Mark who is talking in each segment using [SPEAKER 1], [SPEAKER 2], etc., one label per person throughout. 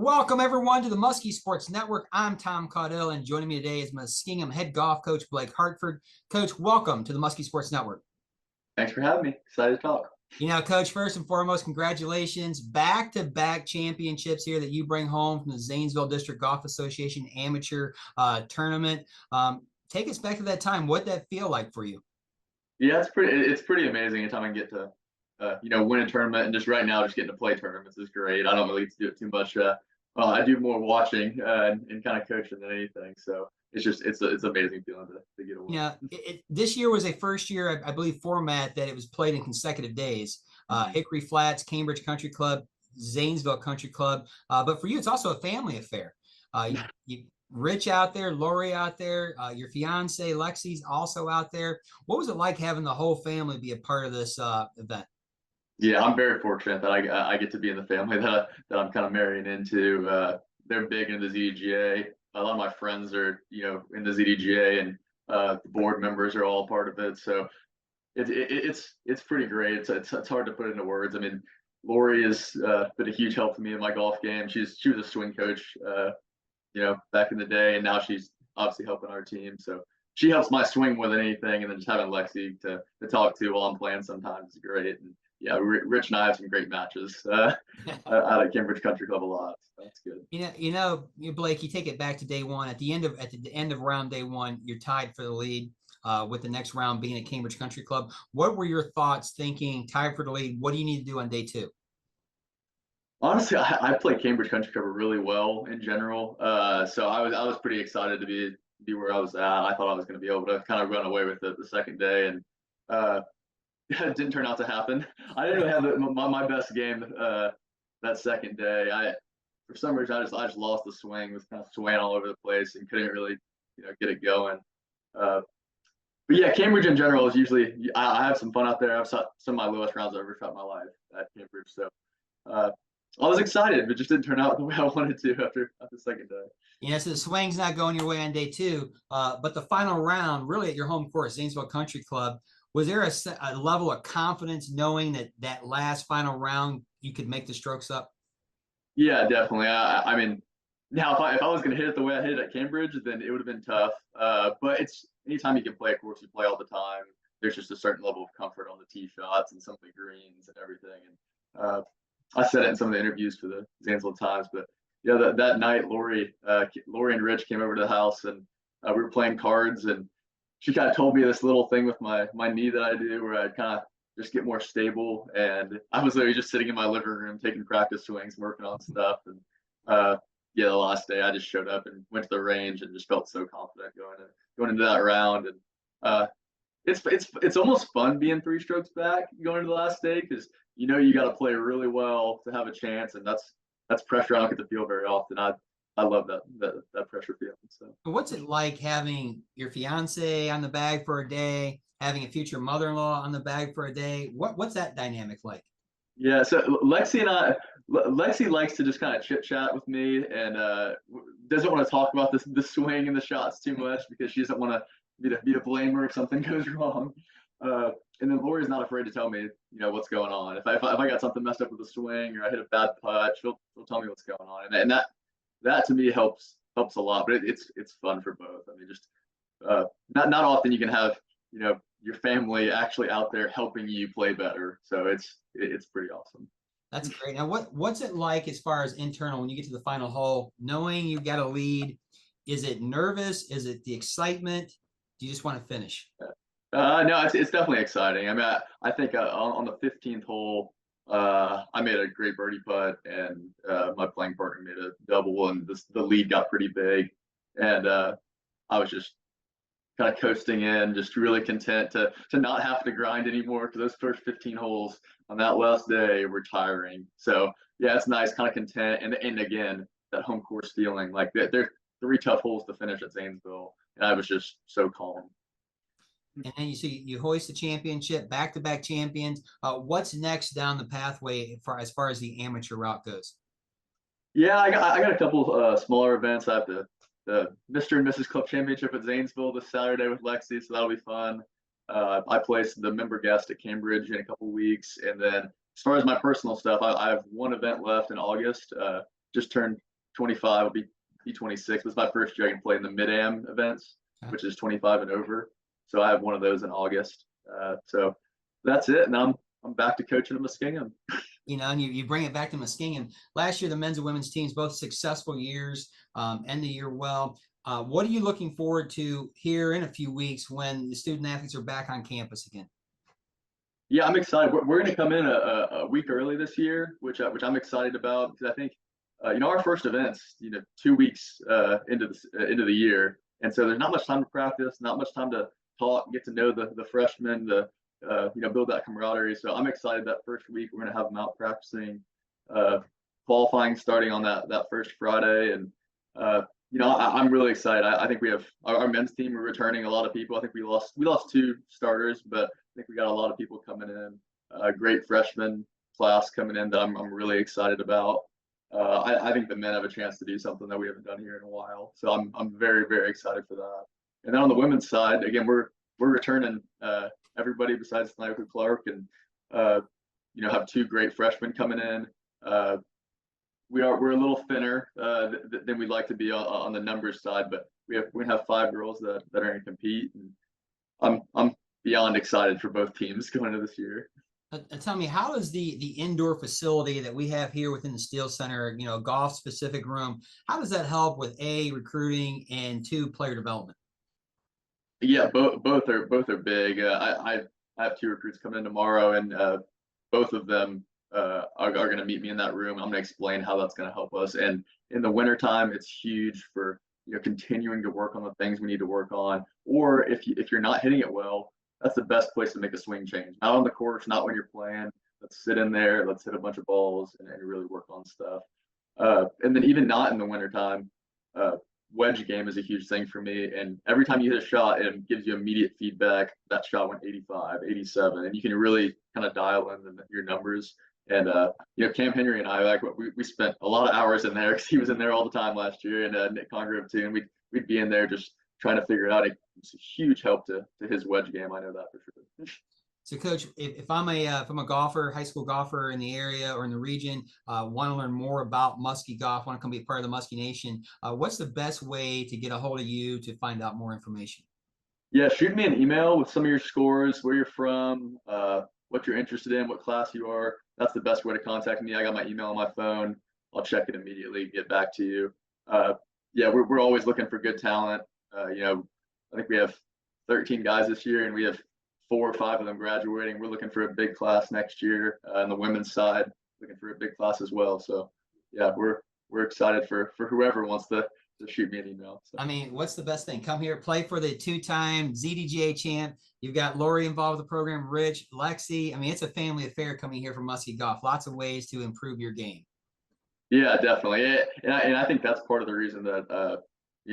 [SPEAKER 1] Welcome, everyone, to the Muskie Sports Network. I'm Tom Caudell, and joining me today is Muskingum head golf coach Blake Hartford. Coach, welcome to the Muskie Sports Network.
[SPEAKER 2] Thanks for having me. Excited to talk.
[SPEAKER 1] Coach, first and foremost, congratulations. Back-to-back championships here that you bring home from the Zanesville District Golf Association Amateur Tournament. Take us back to that time. What'd that feel like for you?
[SPEAKER 2] Yeah, it's pretty amazing anytime I can get to win a tournament, and just right now just getting to play tournaments is great. I don't really get to do it too much. I do more watching and kind of coaching than anything. So it's amazing feeling to get away.
[SPEAKER 1] Yeah, this year was a first year, I believe, format that it was played in consecutive days. Hickory Flats, Cambridge Country Club, Zanesville Country Club. But for you, it's also a family affair. Rich out there, Lori out there, your fiance Lexi's also out there. What was it like having the whole family be a part of this event?
[SPEAKER 2] Yeah, I'm very fortunate that I get to be in the family that I'm kind of marrying into. They're big into the ZDGA. A lot of my friends are in the ZDGA, and the board members are all part of it. So it's pretty great. It's hard to put into words. I mean, Lori has been a huge help to me in my golf game. She was a swing coach, back in the day, and now she's obviously helping our team. So she helps my swing more than anything, and then just having Lexi to talk to while I'm playing sometimes is great. And yeah, Rich and I have some great matches out at Cambridge Country Club a lot. So that's good.
[SPEAKER 1] Blake, you take it back to day one. At the end of round day one, you're tied for the lead. With the next round being at Cambridge Country Club. What were your thoughts thinking, tied for the lead? What do you need to do on day two?
[SPEAKER 2] Honestly, I played Cambridge Country Club really well in general. So I was pretty excited to be where I was at. I thought I was going to be able to kind of run away with it the second day, and it didn't turn out to happen. I didn't really have my best game that second day. For some reason I just lost the swing, was kind of swaying all over the place and couldn't really get it going. But yeah, Cambridge in general is usually I have some fun out there. I've shot some of my lowest rounds I've ever shot in my life at Cambridge. So I was excited, but just didn't turn out the way I wanted to after the second day.
[SPEAKER 1] Yeah, so the swing's not going your way on day two, but the final round, really at your home course, Zanesville Country Club, was there a level of confidence knowing that last final round you could make the strokes up?
[SPEAKER 2] Yeah, definitely. I mean, now if I was going to hit it the way I hit it at Cambridge, then it would have been tough. But it's anytime you can play a course, you play all the time. There's just a certain level of comfort on the tee shots and some of the greens and everything. And I said it in some of the interviews for the Zanesville Times, but yeah, that night, Lori and Rich came over to the house, and we were playing cards, and she kind of told me this little thing with my knee that I do where I kind of just get more stable. And I was literally just sitting in my living room taking practice swings, working on stuff. And the last day I just showed up and went to the range and just felt so confident going into that round. And it's almost fun being 3 strokes back going into the last day, because you got to play really well to have a chance, and that's pressure I don't get to feel very often. I love that pressure feeling. So
[SPEAKER 1] what's it like having your fiance on the bag for a day, having a future mother-in-law on the bag for a day? What's that dynamic like?
[SPEAKER 2] Yeah, so Lexi likes to just kind of chit chat with me, and doesn't want to talk about the swing and the shots too much, because she doesn't want to be to blame her if something goes wrong. And then Lori's not afraid to tell me, what's going on. If I got something messed up with the swing, or I hit a bad putt, she'll tell me what's going on, and that to me helps a lot. But it's fun for both. I mean, just not often you can have your family actually out there helping you play better. So it's pretty awesome.
[SPEAKER 1] That's great. Now, what's it like as far as internal when you get to the final hole, knowing you got a lead? Is it nervous? Is it the excitement? Do you just want to finish?
[SPEAKER 2] No, it's definitely exciting. I mean, I think on the 15th hole, I made a great birdie putt, and my playing partner made a double, and the lead got pretty big, and I was just kind of coasting in, just really content to not have to grind anymore, because those first 15 holes on that last day were tiring. So yeah, it's nice, kind of content, and again, that home course feeling. Like they're 3 tough holes to finish at Zanesville, and I was just so calm.
[SPEAKER 1] And then you hoist the championship, back-to-back champions. What's next down the pathway as far as the amateur route goes?
[SPEAKER 2] Yeah, I got a couple smaller events. I have the Mr. and Mrs. Club Championship at Zanesville this Saturday with Lexi, so that'll be fun. I placed the member guest at Cambridge in a couple weeks, and then as far as my personal stuff, I have one event left in August. Just turned 25, will be 26. It's my first year I can play in the mid-am events, which is 25 and over. So I have one of those in August. So that's it. And I'm back to coaching at Muskingum.
[SPEAKER 1] And you bring it back to Muskingum. Last year, the men's and women's teams, both successful years, end the year well. What are you looking forward to here in a few weeks when the student athletes are back on campus again?
[SPEAKER 2] Yeah, I'm excited. We're going to come in a week early this year, which I'm excited about, because I think our first event's 2 weeks into the year, and so there's not much time to practice, not much time to talk, get to know the freshmen, build that camaraderie. So I'm excited that first week we're going to have them out practicing, qualifying starting on that first Friday, and I'm really excited. I think we have our men's team are returning a lot of people. I think we lost 2 starters, but I think we got a lot of people coming in. A great freshman class coming in that I'm really excited about. I think the men have a chance to do something that we haven't done here in a while. So I'm very, very excited for that. And then on the women's side, again, we're returning everybody besides Sniper Clark, and have 2 great freshmen coming in. We're a little thinner than we'd like to be on the numbers side, but we have 5 girls that are going to compete, and I'm beyond excited for both teams going into this year.
[SPEAKER 1] Tell me, how is the indoor facility that we have here within the Steel Center, golf specific room, how does that help with recruiting, and 2, player development?
[SPEAKER 2] Yeah, both are big. I have 2 recruits coming in tomorrow, and both of them are going to meet me in that room. I'm going to explain how that's going to help us. And in the wintertime, it's huge for continuing to work on the things we need to work on. Or if you're not hitting it well, that's the best place to make a swing change. Not on the course, not when you're playing. Let's sit in there, let's hit a bunch of balls, and really work on stuff. And then even not in the wintertime, wedge game is a huge thing for me. And every time you hit a shot, it gives you immediate feedback. That shot went 85, 87, and you can really kind of dial in your numbers. And Cam Henry and I, we spent a lot of hours in there, because he was in there all the time last year, and Nick Congrove too. And we'd be in there just trying to figure it out. It's a huge help to his wedge game. I know that for sure.
[SPEAKER 1] So, Coach, if I'm a golfer, high school golfer in the area or in the region, want to learn more about Muskie golf, want to come be a part of the Muskie Nation, what's the best way to get a hold of you to find out more information?
[SPEAKER 2] Yeah, shoot me an email with some of your scores, where you're from, what you're interested in, what class you are. That's the best way to contact me. I got my email on my phone. I'll check it immediately, get back to you. Yeah, we're always looking for good talent. I think we have 13 guys this year, and we have 4 or 5 of them graduating. We're looking for a big class next year. On the women's side, looking for a big class as well. So yeah, we're excited for whoever wants to shoot me an email. So.
[SPEAKER 1] I mean, what's the best thing? Come here, play for the 2-time ZDGA champ. You've got Lori involved with the program, Rich, Lexi. I mean, it's a family affair coming here from Muskie Golf. Lots of ways to improve your game.
[SPEAKER 2] Yeah, definitely. And I think that's part of the reason that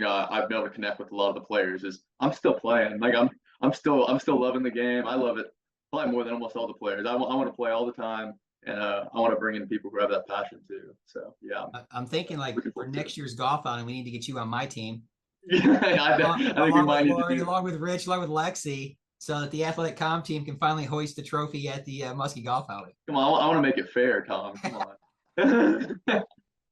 [SPEAKER 2] I've been able to connect with a lot of the players is I'm still playing. Like I'm still loving the game. I love it probably more than almost all the players. I want to play all the time, and I want to bring in people who have that passion too. So yeah,
[SPEAKER 1] I'm thinking like for next year's golf outing, we need to get you on my team.
[SPEAKER 2] Yeah, I think we might need to do
[SPEAKER 1] along with Rich, along with Lexi, so that the athletic comm team can finally hoist the trophy at the Muskie golf outing.
[SPEAKER 2] Come on, I want to make it fair, Tom. Come on.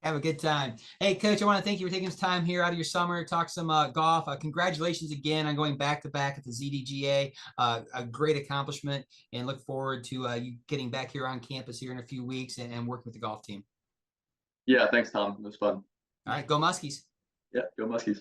[SPEAKER 1] Have a good time. Hey, Coach, I want to thank you for taking some time here out of your summer to talk some golf. Congratulations again on going back-to-back at the ZDGA. A great accomplishment, and look forward to you getting back here on campus here in a few weeks and working with the golf team.
[SPEAKER 2] Yeah, thanks, Tom. It was fun.
[SPEAKER 1] All right, go Muskies.
[SPEAKER 2] Yeah, go Muskies.